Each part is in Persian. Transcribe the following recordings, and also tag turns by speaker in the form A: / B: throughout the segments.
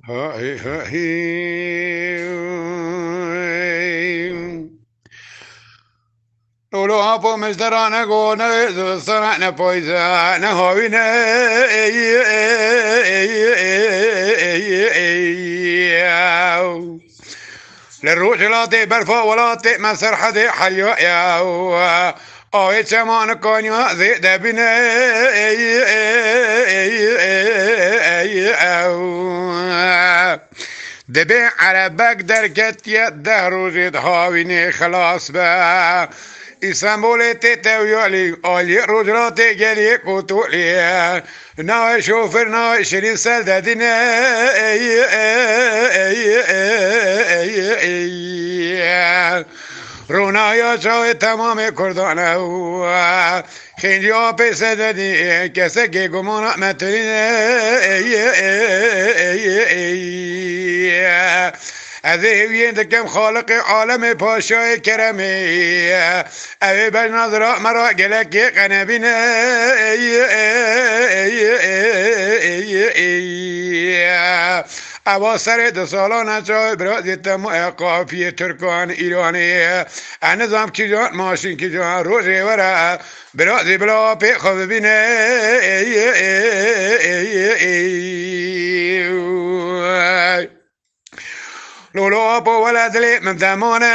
A: هاي هاي لولو هابو مزدرانا قونا زوسترانا بويزانا هاوينا للرجلات برفا ولات مسرحة حيو ياو اوي تمان كونيا زيد بنا دبي على بقدر كتيا دهرو زيد هاويني خلاص با اسطنبول تتويالي اولي رجلاتي جالي قطولي ناوي شوفر ناوي شرين سلدادنا رونا یا جای تمام کردانه و خیلی ها پیسه دادی کسی که گمان مترینه از هیوین دکم خالق عالم پاشای کرمی اوی بج نظر مرا گلکی قنبینه اوا سر دو سالانه جای برادی تمام قافیه ترکان ایرانی نظام کی جان ماشین کی جان روزی وره برادی بلا پی خواب بینه لولو ابو ولد لي من زمانه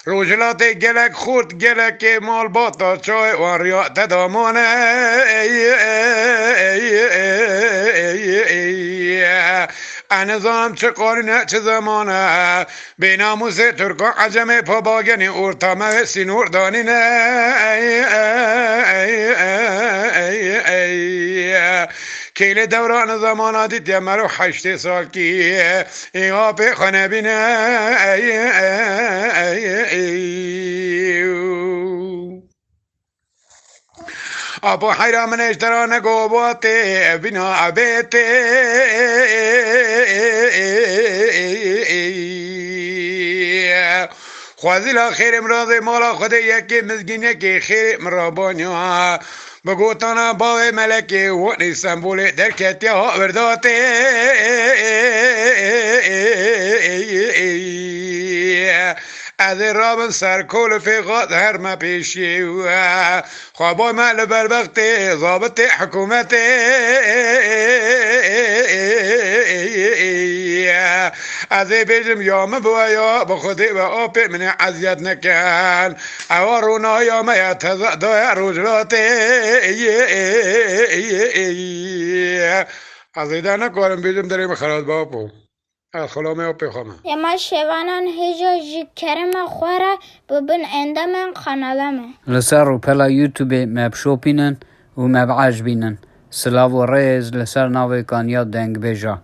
A: رجلاتي گلک خورد گلک مال باتا چای و ریاض دامانه نظام چه قارنه چه زمانه به ناموس ترکان عجم پا باگنی ارتامه سینور دانینه کیل دوران زماناتی تیمرو 8 سال کی ایها پی خانه بینه ابو حیرام اشتران گوباته بنا عبیته خوازیلا خیر امراض مالا خود یکی مزگین یکی خیر مرابانیا بگوتانا باوی ملکی و اسطنبول در کتی ها ورداته از رابن سرکول فیقات هر ما پیشی و خوابای مال بربخت ضابط حکومت از بیجم یام بوایا بخودی و آپی من عذیت نکن اوارونا یام یتزدای رجلات از ایده نکارم بیجم دریم خراد باپو خلامه آپی خامه
B: اما شوانان هجا جی کرم خوره ببن اندامن خانالمه
C: لسر و پلا یوتیوب مب شوپینن و مب عجبینن سلاو و ریز لسر ناوی کانیا دنگ بیجا